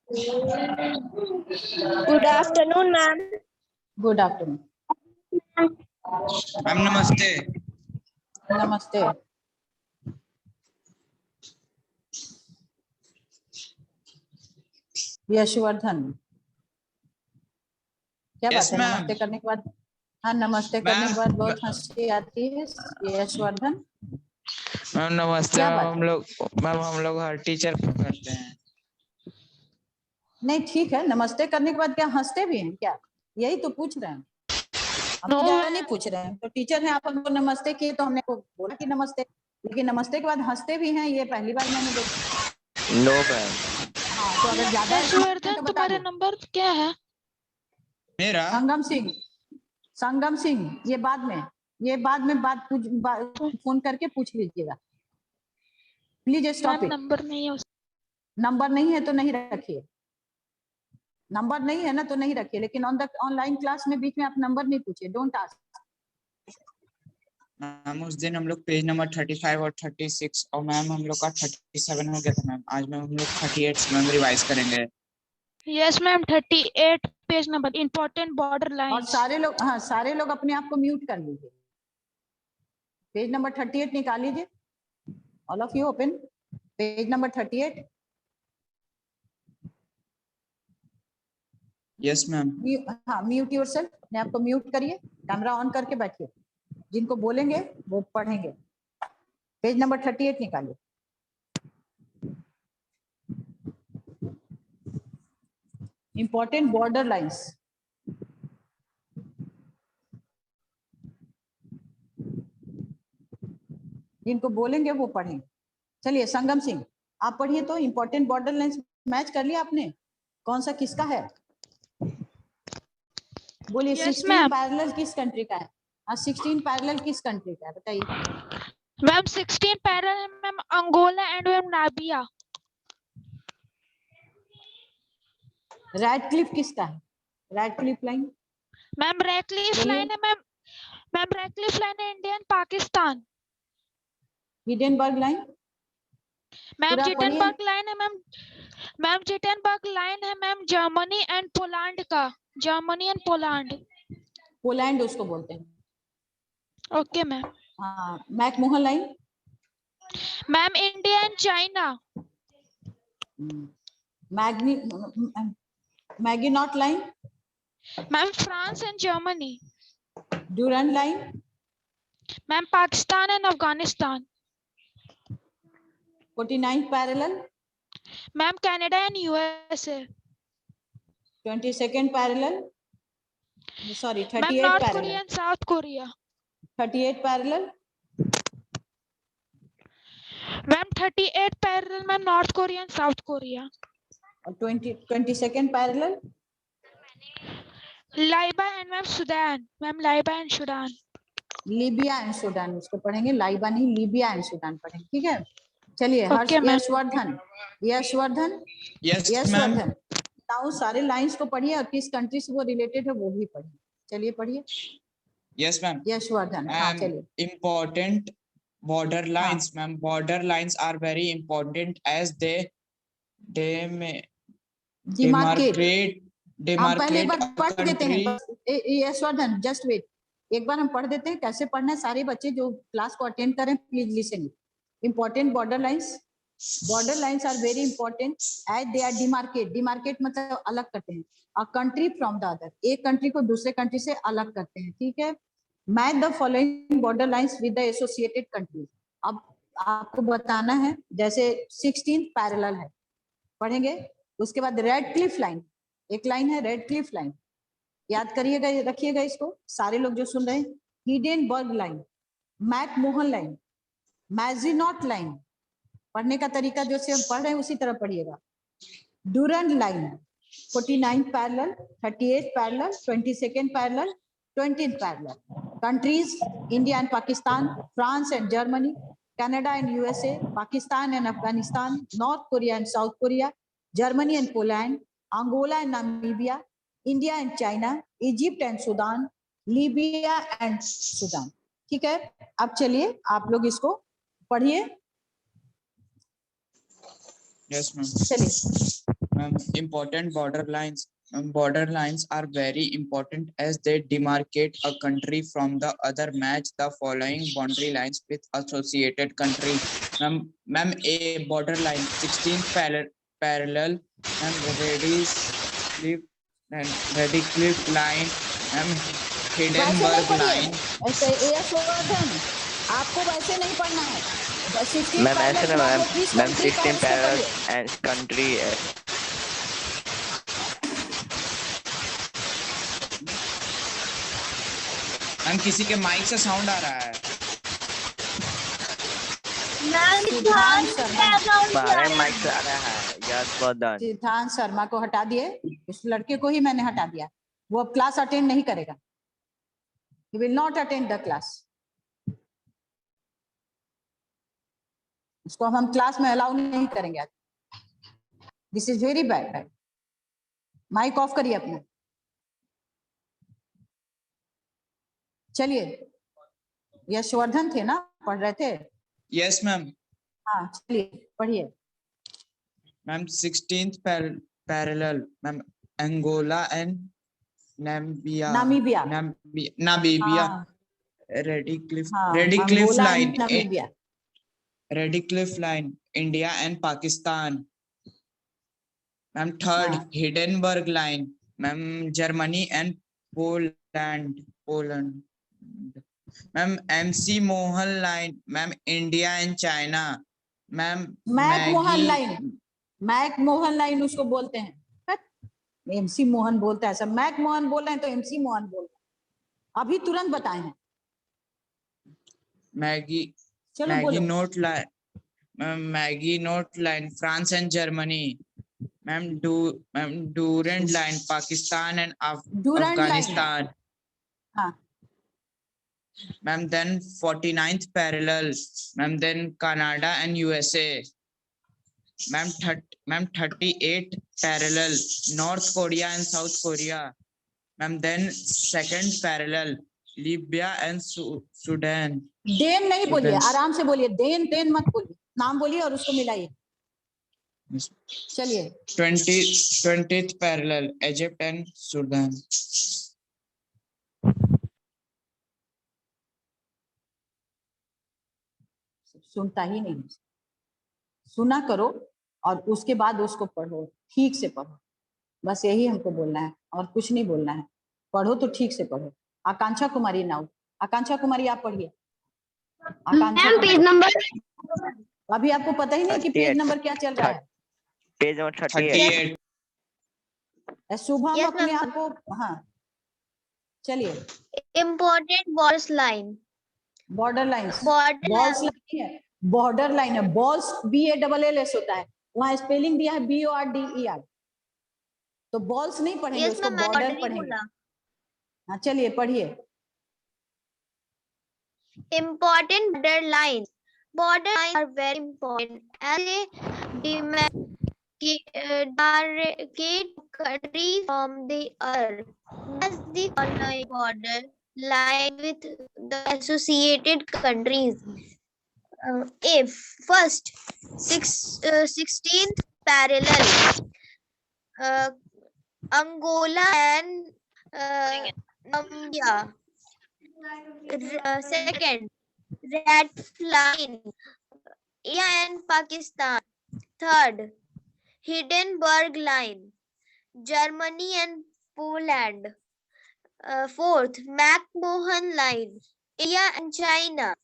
Good afternoon, ma'am. Good afternoon. Ma'am नमस्ते। नमस्ते। यशवर्धन, क्या Yes, बात है? ma'am. नमस्ते करने के बाद, हाँ नमस्ते करने के बाद बहुत हंसी आती है। यशवर्धन मैम नमस्ते। क्या बात हम लोग हर टीचर को करते हैं। नहीं ठीक है, नमस्ते करने के बाद क्या हंसते भी हैं क्या? यही तो पूछ रहे हैं, हम तो ज्यादा नहीं पूछ रहे हैं। तो टीचर हैं आप, हमको नमस्ते किए तो हमने को बोला कि नमस्ते, लेकिन नमस्ते के बाद हंसते भी हैं, ये पहली बार मैंने देखा। No ma'am. हाँ तो अगर ज्यादा यशवर्धन तुम्हारा नंबर क्या है? मेरा संगम सिंह, ये बाद में फोन करके पूछ लीजिएगा प्लीज। Stop it. नंबर नहीं है। नंबर नहीं है तो नहीं रखिए, नंबर नहीं है ना तो नहीं रखिए, लेकिन ऑनलाइन क्लास में बीच में आप नंबर नहीं पूछिए, डोंट आस्क। मैम उस दिन हम लोग पेज नंबर 35 और 36 और मैम हम लोग का 37 हो गया था मैम। आज मैम हम लोग 38 मैम रिवाइज करेंगे। Yes ma'am 38 page number important border line. और सारे लोग अपने आप को म्यूट कर लीजिए। पेज नंबर 38 निकाल लीजिए, all of you open page number 38। Yes ma'am. हाँ म्यूट योरसेल्फ, अपने आप को म्यूट करिए, कैमरा ऑन करके बैठिए, जिनको बोलेंगे वो पढ़ेंगे। पेज नंबर 38 निकालिए। Important border lines. जिनको बोलेंगे वो पढ़ें। चलिए संगम सिंह आप पढ़िए तो। इंपॉर्टेंट बॉर्डर लाइंस मैच कर लिया आपने? कौन सा किसका है बोलिए? 16 पैरेलल किस कंट्री का है? हाँ 16 पैरेलल किस कंट्री का है बताइए? मैम 16 पैरेलल है ma'am Angola and ma'am Namibia. Radcliffe किसका है? Radcliffe line ma'am Radcliffe line है मैम रैडक्लिफ लाइन है Indian Pakistan. Hindenburg line ma'am Zitenberg line है मैम जिटेनबर्ग लाइन है मैम जर्मनी एंड पोलैंड का। Germany and Poland. पोलैंड उसको बोलते हैं। Okay ma'am. हाँ McMahon line ma'am India and China. Maginot line ma'am France and Germany. Durand line ma'am Pakistan and Afghanistan. 49 parallel ma'am Canada and USA. 22nd parallel sorry 38 north parallel. Korea and South Korea. 38 parallel ma'am 38 parallel ma'am north Korea and South Korea. और 22nd parallel Laiba and ma'am Sudan. Ma'am Laiba and Sudan. Libya and Sudan उसको पढ़ेंगे, लाइबा नहीं Libya and Sudan पढ़ेंगे, ठीक है? चलिए हर्ष यशवर्धन यशवर्धन ताऊ सारे लाइंस को पढ़िए और किस कंट्री से वो रिलेटेड है वो भी पढ़िए। चलिए पढ़िए। Yes ma'am. यशवर्धन हाँ चलिए। Important border lines ma'am. Border lines are very important as they demarcate हम पहले एक बार पढ़ देते हैं यशवर्धन, जस्ट वेट, एक बार हम पढ़ देते हैं कैसे पढ़ना है। सारे बच्चे जो क्लास को अटेंड करें please listen. Important border lines are very important as they are demarcate मतलब अलग करते हैं। A country from the other, एक कंट्री को दूसरे कंट्री से अलग करते हैं, ठीक है? Match the following border lines with the associated countries. अब आपको बताना है, जैसे 16 पैरेलल है पढ़ेंगे, उसके बाद रेड क्लिफ लाइन, एक लाइन है रेड क्लिफ लाइन, याद करिएगा, रखिएगा इसको सारे लोग जो सुन रहे हैं। Hindenburg line, McMahon line, Maginot line, पढ़ने का तरीका जो से हम पढ़ रहे हैं उसी तरह पढ़िएगा। Durand line 49 parallel, 38 parallel, 22nd parallel, 20th parallel. Countries India and Pakistan, France and Germany, Canada and USA, Pakistan and Afghanistan, North Korea and South Korea, Germany and Poland, Angola and Namibia, India and China, Egypt and Sudan, Libya and Sudan. ठीक है, अब चलिए आप लोग इसको पढ़िए। Yes ma'am. चलिए Important border lines. Border lines are very important as they demarcate a country from the other. Match the following boundary lines with associated country. Ma'am, A border line 16th parallel and Radcliffe line. Ma'am, वैसे नहीं Hindenburg पढ़िए, line. ऐसे यशवर्धन, आपको वैसे नहीं पढ़ना है। 16 ma'am ऐसे पैरेलल ना मैम, आपको किस मैम कंट्री का है 16 उसको पैरेलल पढ़िए। एंड कंट्री है। मैम किसी के माइक से साउंड आ रहा है। सिद्धांत शर्मा, हमारे माइक से आ रहा है यशवर्धन। सिद्धांत शर्मा को हटा दिए, उस लड़के को ही मैंने हटा दिया, वो अब क्लास अटेंड नहीं करेगा। He will not attend the class. इसको हम क्लास में अलाउ नहीं करेंगे आज। This is very bad. Mic off करिए अपना। चलिए, यशवर्धन थे ना, पढ़ रहे थे? Yes ma'am. हाँ चलिए पढ़िए। Ma'am 16th parallel ma'am Angola and Namibia हाँ, रेडिक्लिफ हाँ, Radcliffe Angola line and Namibia. Radcliffe line India and Pakistan. Ma'am third हाँ। Hindenburg line ma'am Germany and Poland. Ma'am McMahon line ma'am India and China. Ma'am McMahon line, McMahon line उसको बोलते हैं। MC Mohan बोलता है, सब McMahon बोल रहे हैं तो एमसी मोहन बोल रहे हैं। अभी तुरंत बताए हैं। चलो मैगी बोलो। नोट line Maginot line France and Germany. Ma'am Durand line Pakistan and Durand line है। अफगानिस्तान। हाँ, ma'am then 49th parallel ma'am then Canada and USA. Ma'am 38th parallel North Korea and South Korea. Ma'am then second parallel Libya and Sudan. Then नहीं बोलिए, आराम से बोलिए, then then मत बोलिए, नाम बोलिए और उसको मिलाइए। चलिए 20th parallel Egypt and Sudan. सुनता ही नहीं, सुना करो और उसके बाद उसको पढ़ो, ठीक से पढ़ो। बस यही हमको बोलना है और कुछ नहीं बोलना है। पढ़ो तो ठीक से पढ़ो। आकांक्षा कुमारी नाउ, आकांक्षा कुमारी आप पढ़िए। आकांक्षा पेज नंबर, अभी आपको पता ही नहीं कि पेज 38 नंबर क्या चल रहा है। Page number 38। 38। शुभम Yes, अपने ma'am. आप को, हाँ चलिए। important borders line, border lines, border balls line, line है, बॉर्डर लाइन है। बॉल्स BALLS होता है, वहाँ स्पेलिंग दिया है BORDER। तो बॉल्स नहीं पढ़ेंगे, yes उसको ma'am, मैं बॉर्डर border ही पढ़ेंगे। बोला। हाँ चलिए पढ़िए। Important border lines. Border lines are very important as they demarcate countries from the other. As the following border line with the associated countries. If first 16th parallel, Angola and Namibia. Second, red line, India and Pakistan. Third, Hindenburg line, Germany and Poland. Fourth, McMahon line, India and China.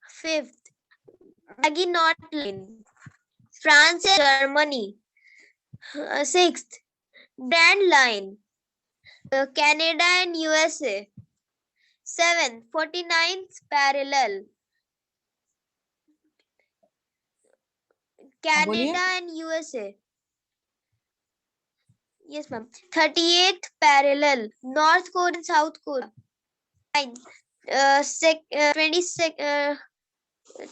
Fifth, Maginot line, France and Germany. Sixth, Grand line, Canada and USA. 7th, 49th parallel, Canada and USA. Yes, ma'am. 38th parallel, North Korea and South Korea.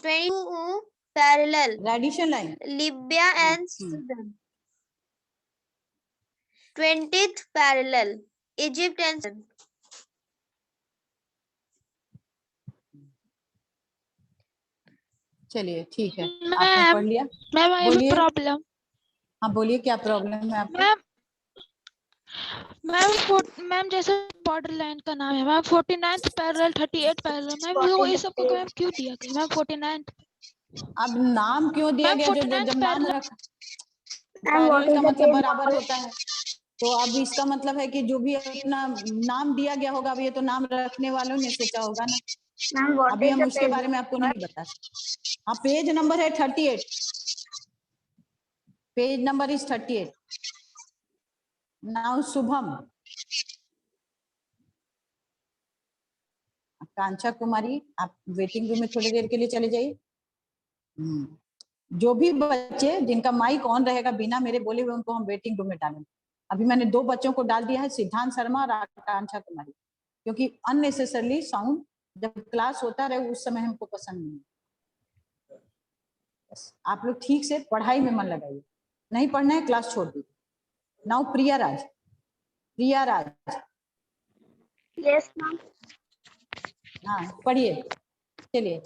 22 parallel, Radisson line, Libya and Sudan. 20th parallel, Egypt and Sudan. चलिए ठीक है, आपने पढ़ लिया। Ma'am I have बोलिए। A problem. हाँ बोलिए क्या प्रॉब्लम है आपको? मैम जैसे बॉर्डर लाइन का नाम है ma'am 49th parallel 38 parallel ma'am वो ये सबको मैम क्यों दिया गया मैम 49th अब नाम क्यों दिया मैम गया? जो 49th जब नाम पैरेलल रखा पैरेलल का मतलब बराबर होता है, तो अब इसका मतलब है कि जो भी अपना नाम दिया गया होगा, अब ये तो नाम रखने वालों ने सोचा होगा ना, अभी हम उसके बारे में आपको नहीं बता सकते। हाँ पेज नंबर है 38, page number is 38। Now Shubham, Kancha Kumari, आप वेटिंग रूम में थोड़ी देर के लिए चले जाइए। जो भी बच्चे जिनका माइक ऑन रहेगा बिना मेरे बोले हुए, उनको हम वेटिंग रूम में डालेंगे। अभी मैंने 2 बच्चों को डाल दिया है, सिद्धांत शर्मा और आकांक्षा कुमारी, क्योंकि अननेसेसरली साउंड जब क्लास होता रहे उस समय हमको पसंद नहीं है। बस आप लोग ठीक से पढ़ाई में मन लगाइए, नहीं पढ़ना है क्लास छोड़ दीजिए। नाउ प्रिया राज, प्रिया राज, यस मैम। हाँ पढ़िए, चलिए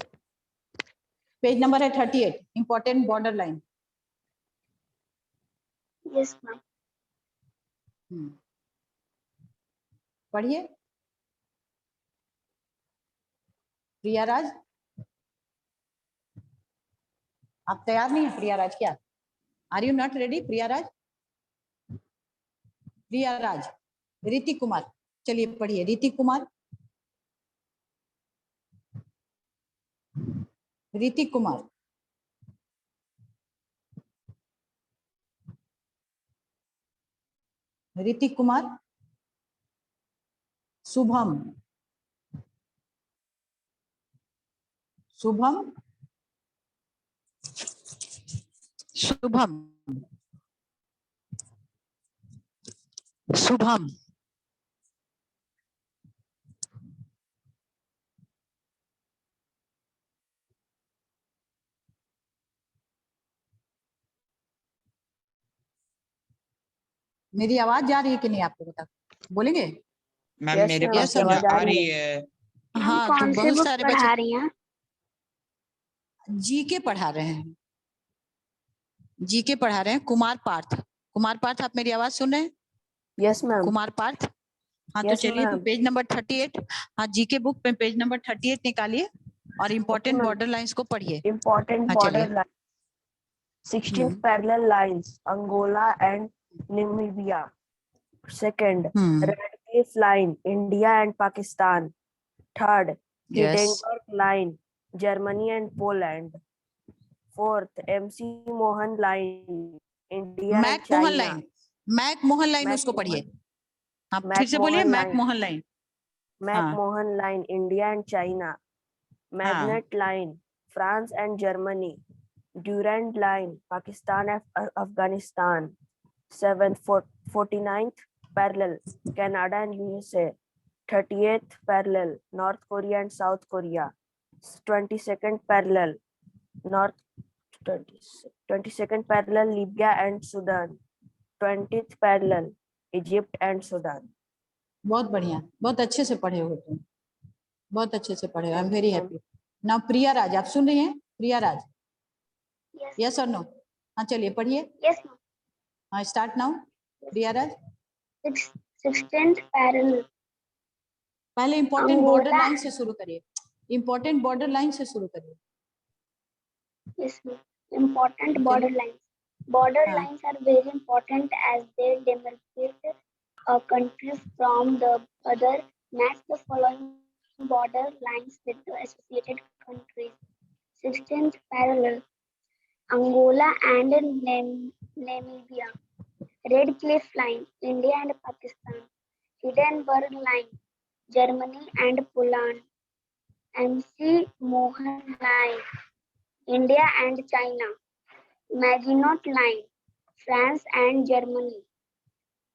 पेज नंबर है 38, important border line. Yes ma'am. पढ़िए प्रिया राज, आप तैयार नहीं है प्रिया राज क्या? आर यू नॉट रेडी प्रिया राज? प्रिया राज, ऋतिक कुमार, चलिए पढ़िए ऋतिक कुमार, ऋतिक कुमार, ऋतिक कुमार, शुभम, शुभम, शुभम, शुभम, मेरी आवाज जा रही है कि नहीं आपको? बता बोलेंगे? मैम Yes, मेरे ma'am, पास आपकी तो आवाज आ रही है। हाँ कौन तो सी बहुत बुक सारे पढ़ा बच्चे रही हैं? जीके पढ़ा रहे हैं, जीके पढ़ा रहे हैं। कुमार पार्थ, कुमार पार्थ आप मेरी आवाज सुन रहे हैं? Yes, ma'am. कुमार पार्थ, हाँ तो Yes, चलिए तो ma'am. पेज नंबर 38, हाँ जीके बुक पे पेज नंबर 38 निकालिए और इम्पोर्टेंट ma'am. बॉर्डर लाइंस को पढ़िए। Important हाँ border चलिए। line. 16th parallel lines, Angola and Namibia. Second, Red Cliff Line, India and Pakistan. Third, Yes. Hindenburg Line, Germany and Poland. Fourth, MC Mohan Line, India and McMahon China. Line, McMahon line उसको पढ़िए। हाँ फिर से बोलिए McMahon line. McMahon line, India and China. Magnet Line, France and Germany. Durand Line, Pakistan and Afghanistan. 49th parallel, Canada and USA. 38th parallel, North Korea and South Korea. 22nd parallel, 22nd parallel, Libya and Sudan. 20th parallel, Egypt and Sudan. बहुत बढ़िया, बहुत अच्छे से पढ़े हो तुम, बहुत अच्छे से पढ़े हो। I am very happy. Now Priya Raj, आप सुन रही हैं प्रिया राज? यस और नो? हाँ चलिए पढ़िए। Yes ma'am. हाँ स्टार्ट नाउ प्रिया राज। 16th parallel, पहले इंपॉर्टेंट बॉर्डर लाइन से शुरू करिए, इंपॉर्टेंट बॉर्डर लाइन से शुरू करिए। yes ma'am. Important border lines. Border lines are very important as they demarcate a country from the other. Match the following border lines with the associated countries. 16th parallel, Angola and Namibia. Red Cliff Line, India and Pakistan. Hindenburg Line, Germany and Poland. MC Mohan Line, India and China. Maginot Line, France and Germany.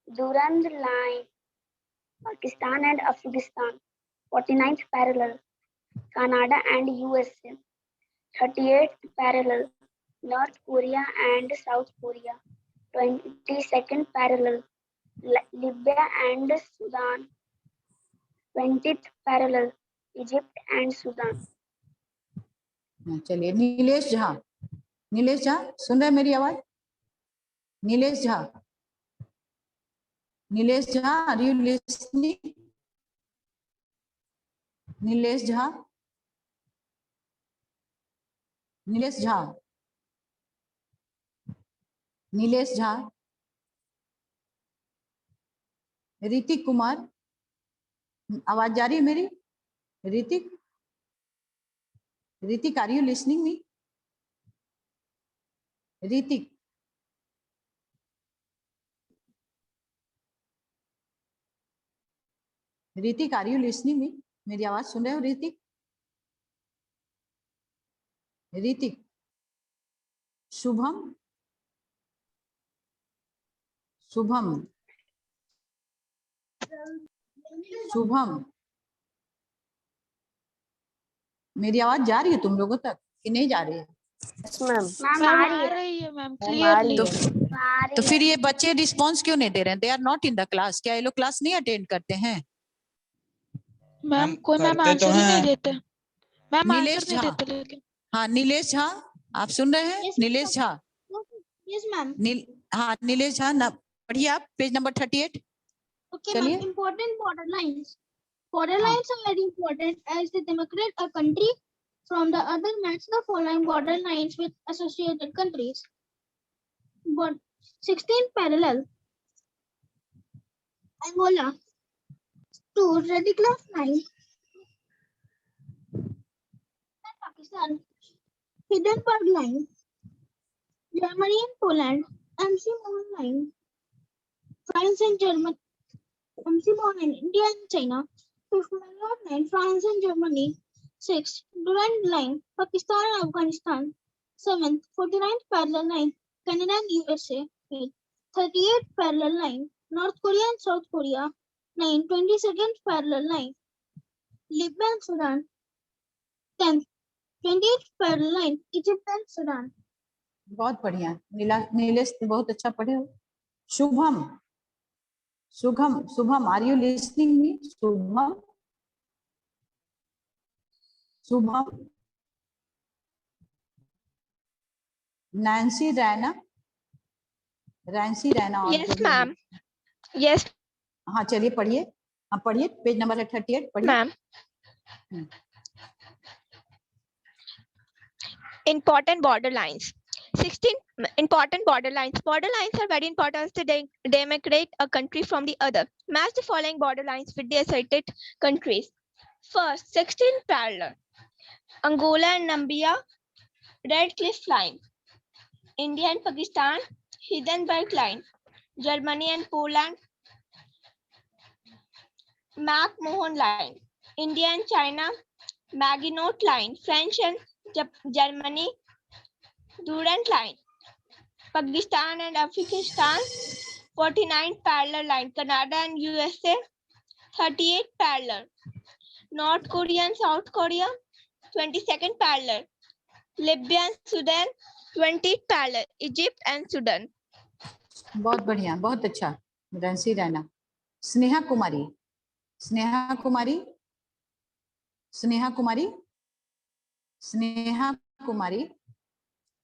Durand Line, Pakistan and Afghanistan. 49th parallel, Canada and USA. 38th parallel, North Korea and South Korea. 22nd parallel, Libya and Sudan. 20th parallel, Egypt and Sudan. चलिए नीलेश झा, नीलेश झा सुन रहे हैं मेरी आवाज? Nilesh Jha, Nilesh Jha, are you listening? Nilesh Jha, Nilesh Jha, Nilesh Jha, Ritik Kumar, आवाज जा रही है मेरी? Ritik, Ritik, are you listening me? Ritik, Ritik, are you listening me? मेरी आवाज सुन रहे हो ऋतिक? ऋतिक, शुभम, शुभम, शुभम, मेरी आवाज जा रही है तुम लोगों तक कि नहीं जा रही है? Yes, ma'am. मैम मैम आ आ रही है। रही है मैम, आ क्लियरली। रही है। तो फिर ये बच्चे रिस्पॉन्स क्यों नहीं दे रहे हैं? They are not in the class. क्या ये लोग क्लास नहीं अटेंड करते हैं? मैम कोई मैम करते तो आंसर ही नहीं हैं। देते। मैम नीलेश आंसर नहीं झा, देते लेकिन। हाँ नीलेश झा, आप सुन रहे हैं? Yes, Nilesh Jha, yes ma'am. हाँ नीलेश झा, पढ़िए आप पेज नंबर 38। Okay, चलिए। ma'am. Important border lines. Border हाँ। lines are very important as they demarcate a country from the other. Match the following border lines with associated countries. But 16 parallel. Angola. 2 radical line. And Pakistan. Hindenburg line. Germany and Poland. MC Mohan line. France and Germany. MC Mohan line. India and China. 5th Marriott line. France and Germany. 6th Durand line. Pakistan and Afghanistan. 7th 49th parallel line. Canada and USA. 8th 38th parallel line. North Korea and South Korea. 9th 22nd parallel line. Libya and Sudan. 10th 20th parallel line. Egypt and Sudan. बहुत बढ़िया नीलेश, बहुत अच्छा पढ़े हो। Shubham, Shubham, Shubham, are you listening me? Shubham, Shubham, Nancy Raina, रैंसी Raina. Yes, ma'am. Yes, हाँ चलिए पढ़िए, हाँ पढ़िए, पेज नंबर 38 पढ़िए। ma'am. Important border lines. 16 important border lines. Border lines are very important to demarcate a country from the other. Match the following border lines with the asserted countries. First, 16 parallel. Angola and Namibia, Red Cliff Line. India and Pakistan, Hindenburg Line. Germany and Poland, McMahon Line. India and China, Maginot Line. French and Germany, Durand Line. Pakistan and Afghanistan, 49th parallel line. Canada and USA, 38th parallel. North Korea and South Korea, 22nd parallel. Libya and Sudan, 20th parallel. Egypt and Sudan. बहुत बढ़िया, बहुत अच्छा रैंसी रैना। स्नेहा कुमारी, स्नेहा कुमारी, स्नेहा कुमारी, स्नेहा कुमारी,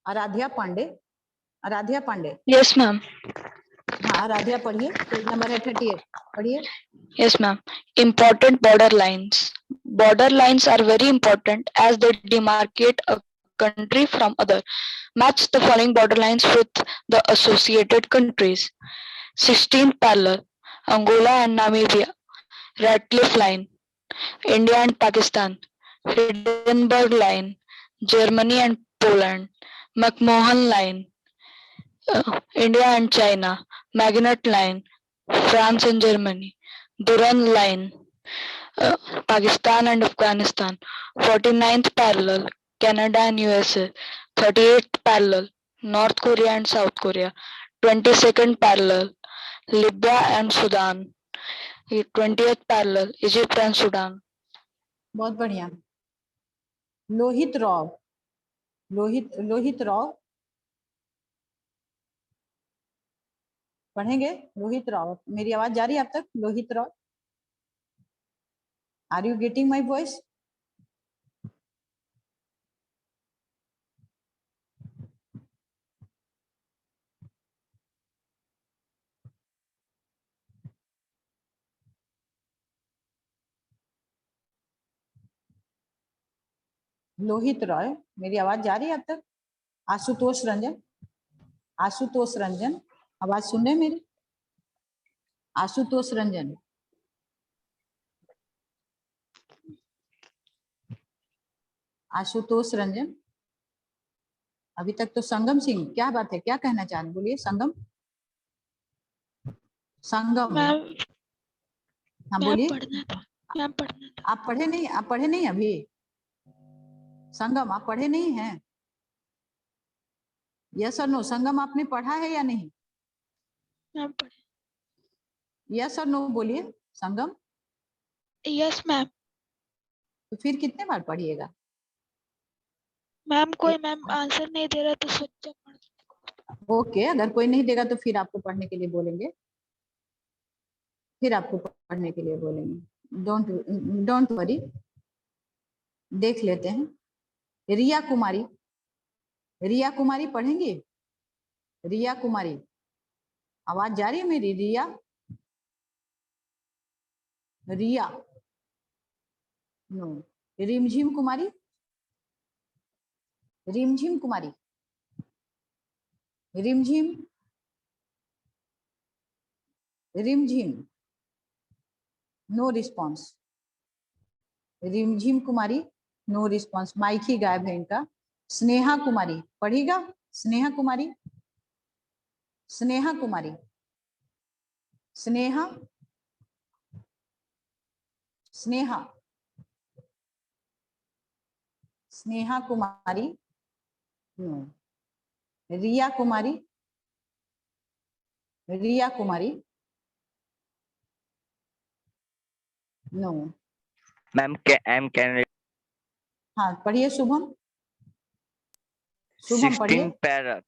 Aaradhya Pandey, Aaradhya Pandey. Yes, ma'am. हाँ आराध्या पढ़िए, page number है 38 पढ़िए। Yes, ma'am. Important border lines. Border lines are very important as they demarcate a country from other. Match the following border lines with the associated countries. 16th parallel. Angola and Namibia. Radcliffe Line. India and Pakistan. Hindenburg Line. Germany and Poland. McMahon Line. India and China. Maginot Line. France and Germany. Durand Line. Pakistan and Afghanistan. 49th parallel. Canada and USA. 38th parallel. North Korea and South Korea. 22nd parallel. Libya and Sudan. 20th parallel. Egypt and Sudan. बहुत बढ़िया। लोहित राव, लोहित राव पढ़ेंगे। लोहित राव, मेरी आवाज जा रही है आप तक? Lohit Rao, are you getting my voice? Lohit Roy, मेरी आवाज जा रही है अब तक? आशुतोष रंजन, आशुतोष रंजन, आवाज सुन रहे हैं मेरी? आशुतोष रंजन, आशुतोष रंजन। अभी तक तो संगम सिंह, क्या बात है, क्या कहना चाह रहे, बोलिए संगम। संगम, मैम हाँ मैम बोलिए। पढ़ना था, मैम पढ़ना था। आप पढ़े नहीं, आप पढ़े नहीं अभी? संगम आप पढ़े नहीं हैं? यस और नो, संगम आपने पढ़ा है या नहीं? मैम पढ़े। यस और नो बोलिए संगम। Yes ma'am. तो फिर कितने बार पढ़िएगा? मैम कोई मैम आंसर नहीं दे रहा तो सोचा पढ़। ओके, अगर कोई नहीं देगा तो फिर आपको पढ़ने के लिए बोलेंगे, फिर आपको पढ़ने के लिए बोलेंगे। डोंट वरी, देख लेते हैं। रिया कुमारी, रिया कुमारी पढ़ेंगी? रिया कुमारी, आवाज जा रही है मेरी? Riya, Riya, no. Rimjhim Kumari, Rimjhim Kumari, Rimjhim, Rimjhim, no response. Rimjhim Kumari, no response, mic ही गायब है इनका। स्नेहा कुमारी पढ़ेगा? Sneha Kumari, Sneha Kumari, Sneha, Sneha, Sneha Kumari, no. Riya Kumari, Riya Kumari, no. Ma'am can हाँ पढ़िए शुभम, शुभम पढ़िए। 16 para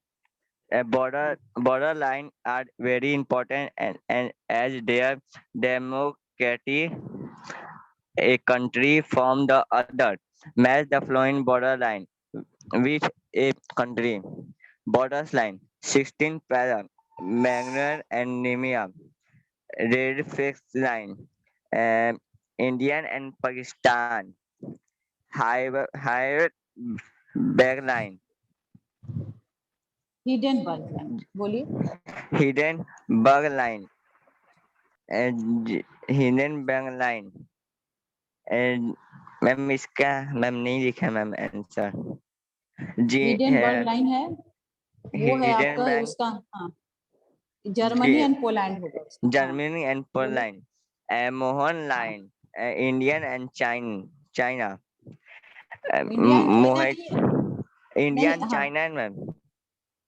border line are very important and as their democratic a country from the other. Match the following border line with a country. Borders line 16 para Magnar and Nimia. Red fixed line Indian and Pakistan. Higher back line. Hindenburg line बोलिए। Hindenburg line and Hindenburg line and ma'am इसका ma'am नहीं लिखा ma'am answer जी Hindenburg line है, वो है आपका Hindenburg उसका, हाँ जर्मनी एंड पोलैंड होगा उसका, हाँ। Germany and Poland Mohan line Indian and China India and China Mohit नहीं है, इंडिया नहीं, एंड हाँ चाइना मैम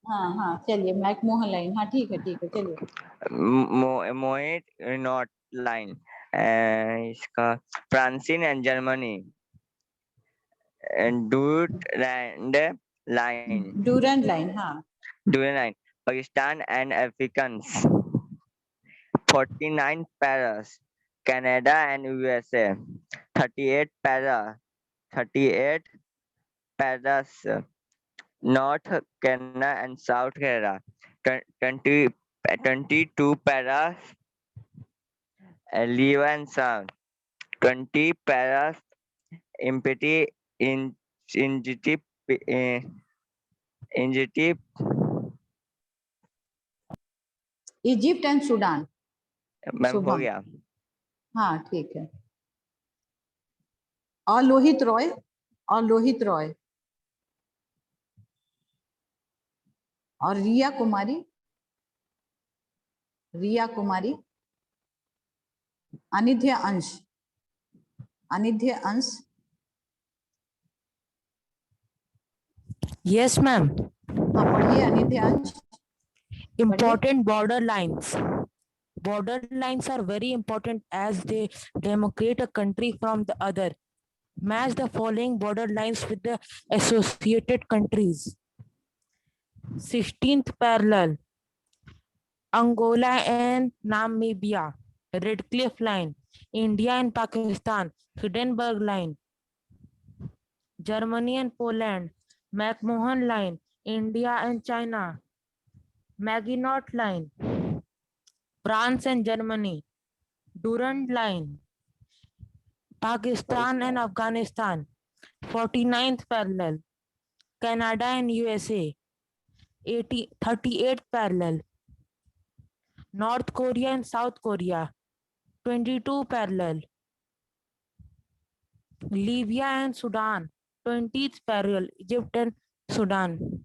हाँ हाँ चलिए, मैकमोहन लाइन, हाँ ठीक है चलिए। मोहित नॉट लाइन इसका France and Germany Durand line Durand line, हाँ। Durand line Pakistan and Africans 49 paras Canada and USA 38 paras North Carolina and South Carolina 22 paras Levanson 20 paras Impeti Injiti Egypt and Sudan, ma'am हो शुभम, गया हाँ ठीक है। और लोहित रॉय, और लोहित रॉय, और रिया कुमारी, रिया कुमारी, अनिध्य अंश, अनिध्य अंश, Yes, ma'am. हाँ पढ़िए अनिध्य अंश। Important border lines. Border lines are very important as they demarcate a country from the other. Match the following border lines with the associated countries. 16th parallel. Angola and Namibia. Redcliffe line. India and Pakistan. Hindenburg line. Germany and Poland. McMahon line. India and China. Maginot line. France and Germany. Durand line. Pakistan and Afghanistan. 49th parallel. Canada and USA, 38th parallel. North Korea and South Korea, 22 parallel. Libya and Sudan, 20th parallel. Egypt and Sudan.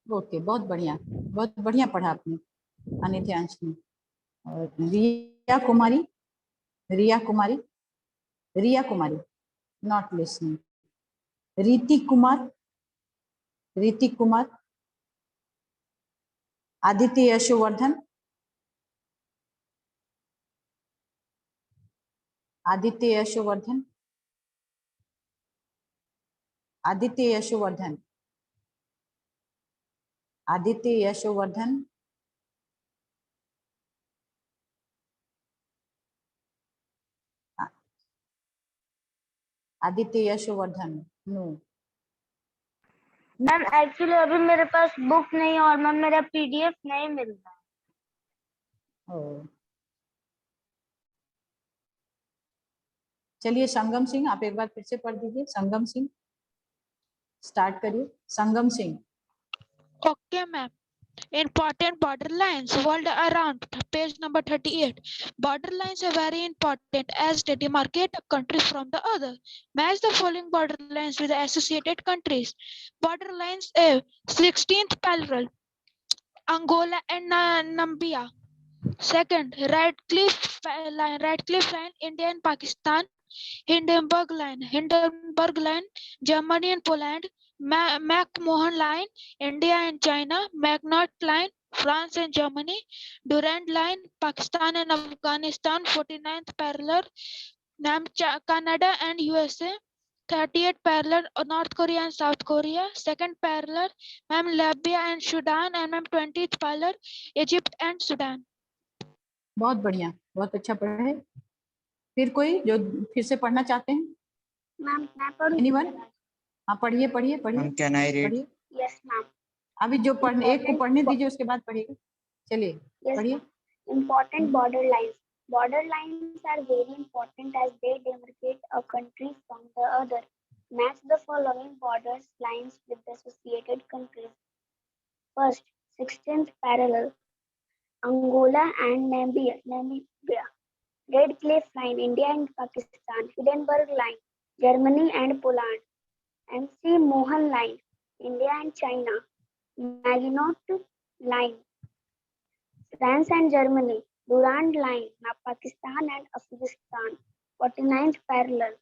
Okay, बहुत बढ़िया पढ़ा आपने अनित्यांश ने। और Riya Kumari not listening. Hrithik Kumar, Aditya Yashovardhan, Aditya Yashovardhan no. Ma'am actually अभी मेरे पास book नहीं है और मैम मेरा पीडीएफ नहीं मिल रहा। चलिए संगम सिंह, आप एक बार फिर से पढ़ दीजिए। संगम सिंह स्टार्ट करिए। संगम Singh. Okay, ma'am. Important border lines world around, page number 38. Border lines are very important as they demarcate a country from the other. Match the following border lines with the associated countries. Border lines A, 16th parallel, Angola and Namibia. Second, Radcliffe line, India and Pakistan. Hindenburg line, Germany and Poland. McMahon line, India and China. Maginot line, France and Germany. Durand line, Pakistan and Afghanistan. 49th parallel, Canada and USA. 38th parallel, North Korea and South Korea. Second parallel, ma'am, Libya and Sudan. And ma'am, 20th parallel, Egypt and Sudan. बहुत बढ़िया, बहुत अच्छा पढ़े। फिर कोई जो फिर से पढ़ना चाहते हैं? मैम मैं पढ़ूं? एनीवन? हाँ पढ़िए। Can I read? Yes ma'am. अभी जो पढ़ने, एक को पढ़ने दीजिए, उसके बाद पढ़िएगा। चलिए पढ़िए। Important border lines. Border lines are very important as they demarcate a country from the other. Match the following border lines with the associated countries. First, 16th parallel, Angola and Namibia. Radcliffe line, India and Pakistan. Hindenburg line, Germany and Poland. MC Mohan line, India and China. Maginot line, France and Germany. Durand line, Pakistan and Afghanistan. 49th parallel,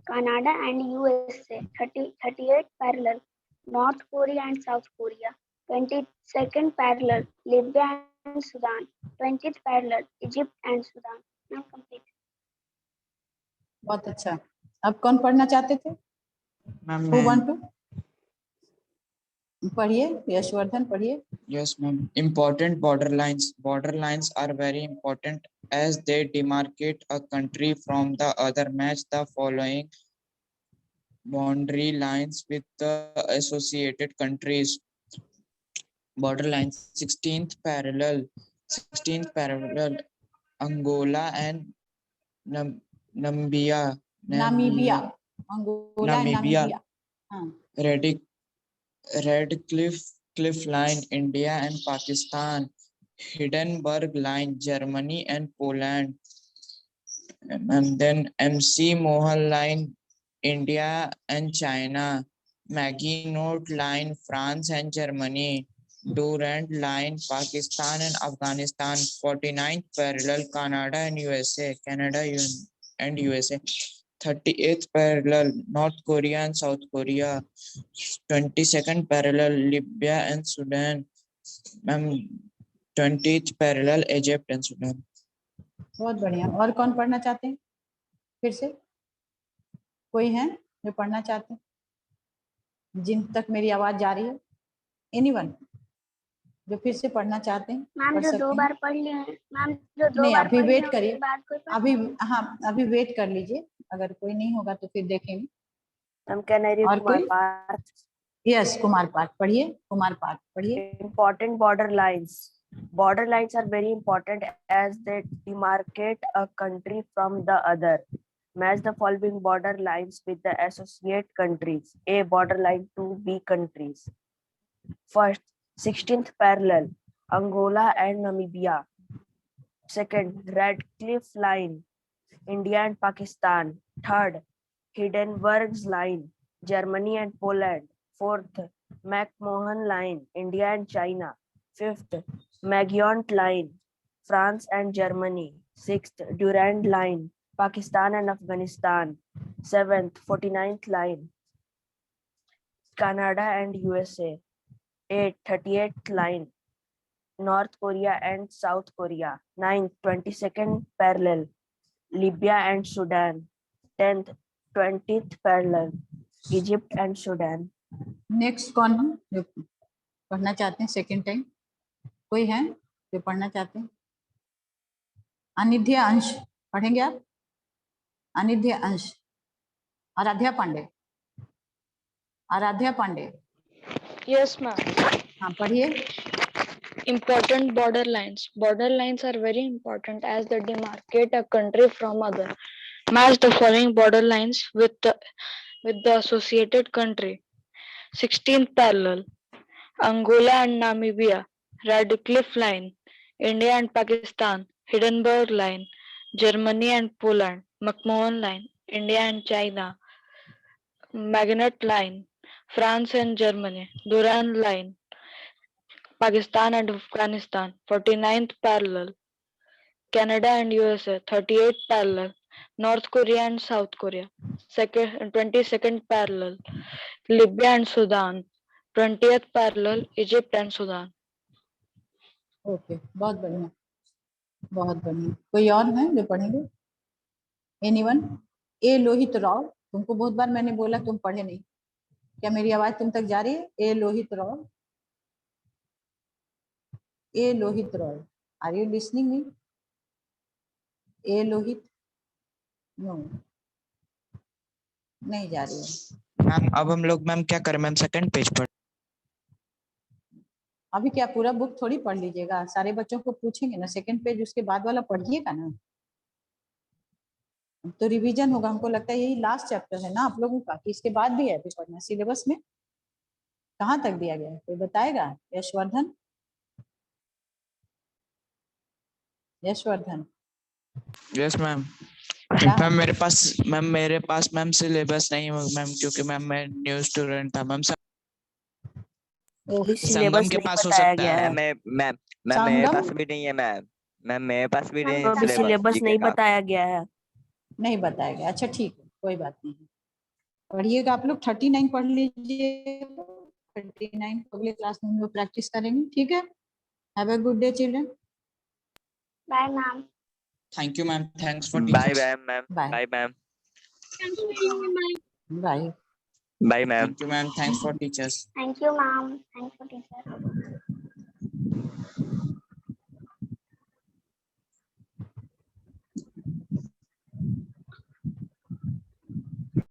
Canada and USA. 38th parallel, North Korea and South Korea. 22nd parallel, Libya and Sudan. 20th parallel, Egypt and Sudan. Now complete. बहुत अच्छा। अब कौन पढ़ना चाहते थे? Ma'am, Who want to? पढ़िए, यशवर्धन पढ़िए। Yes, ma'am. Important border lines. Border lines are very important as they demarcate a country from the other. Match the following boundary lines with the associated countries. Border lines: 16th parallel, Angola and Namibia. Angola, Namibia. हाँ। Radcliffe line, India and Pakistan. Hindenburg line, Germany and Poland. And then MC Mohan line, India and China. Maginot line, France and Germany. Durand line, Pakistan and Afghanistan. 49th parallel, Canada and USA. and USA. 38th parallel, North Korea and South Korea. 22nd parallel, Libya and Sudan. 20th parallel, Egypt and Sudan. बहुत बढ़िया। और कौन पढ़ना चाहते हैं? फिर से कोई है जो पढ़ना चाहते हैं? जिन तक मेरी आवाज जा रही है? एनीवन जो फिर से पढ़ना चाहते हैं? मैम जो 2 बार पढ़ लिए हैं, मैम जो 2 नहीं, बार अभी वेट करिए। अभी अभी वेट कर लीजिए। अगर कोई नहीं होगा तो फिर देखेंगे। Ma'am, can I read और कोई? Kumar Parth? Yes, Kumar Parth पढ़िए। कुमार पार्थ पढ़िए। Important border lines. Border lines are very important as they demarcate a country from the other. Match the following border lines with the associate countries. A borderline to B countries. First, 16th parallel, Angola and Namibia. Second, Radcliffe Line, India and Pakistan. Third, Hindenburg's Line, Germany and Poland. Fourth, McMahon Line, India and China. Fifth, Maginot Line, France and Germany. Sixth, Durand Line, Pakistan and Afghanistan. Seventh, 49th Line, Canada and USA. Eighth, 38th Line, North Korea and South Korea. Ninth, 22nd parallel, Libya and Sudan. 10th, 20th parallel, Egypt and Sudan. Next कौन है जो पढ़ना चाहते हैं second time? कोई है जो पढ़ना चाहते हैं? अनिध्य अंश पढ़ेंगे आप? अनिध्य अंश। Aaradhya Pandey, Aaradhya Pandey, Yes, ma'am. हाँ पढ़िए। Important border lines. Border lines are very important as they demarcate a country from other. Match the following border lines with the associated country. 16th parallel, Angola and Namibia. Radcliffe Line, India and Pakistan. Hindenburg Line, Germany and Poland. McMahon Line, India and China. Maginot Line, France and Germany. Durand Line, Pakistan and Afghanistan. 49th parallel, Canada and USA. 38th parallel, North Korea and South Korea. 22nd parallel, Libya and Sudan. 20th parallel, Egypt and Sudan. Okay, बहुत बढ़िया, बहुत बढ़िया। कोई और है जो पढ़ेंगे? Anyone? ए लोहित राव, तुमको बहुत बार मैंने बोला तुम पढ़े नहीं, क्या मेरी आवाज तुम तक जा रही है? A Lohit Rao, A Lohit Rao, are you listening me? A Lohit? No, नहीं जा रही है। मैम अब हम लोग मैम क्या करें मैम? सेकंड पेज पर अभी क्या पूरा बुक थोड़ी पढ़ लीजिएगा? सारे बच्चों को पूछेंगे ना, सेकंड पेज उसके बाद वाला पढ़िएगा ना, तो रिवीजन होगा। हमको लगता है यही लास्ट चैप्टर है ना आप लोगों का, कि इसके बाद भी है अभी पढ़ना? सिलेबस में कहाँ तक दिया गया है कोई बताएगा? यशवर्धन, यशवर्धन। Yes ma'am. क्या? मैम मेरे पास मैम सिलेबस नहीं है मैम, क्योंकि मैम मैं न्यू स्टूडेंट था मैम। अभी संगम सिलेबस के नहीं पास हो बताया सकता गया है। है। मैम मेरे संगम? पास भी नहीं है मैम। मैम मेरे पास भी नहीं तो है अभी सिलेबस ठीक है नहीं ना? बताया गया है। नहीं बताया गया, अच्छा ठीक है, कोई बात नहीं। पढ़िएगा आप लोग, 39 पढ़ लीजिए, 39 अगले क्लास में हम लोग प्रैक्टिस करेंगे, ठीक है? Have a good day children. Bye ma'am. Thank you ma'am, thanks for bye teachers. Ma'am. Bye bye ma'am. Thank you ma'am. Bye. Bye ma'am. Thank you ma'am, thanks for teachers. Thank you ma'am. Thank you teacher.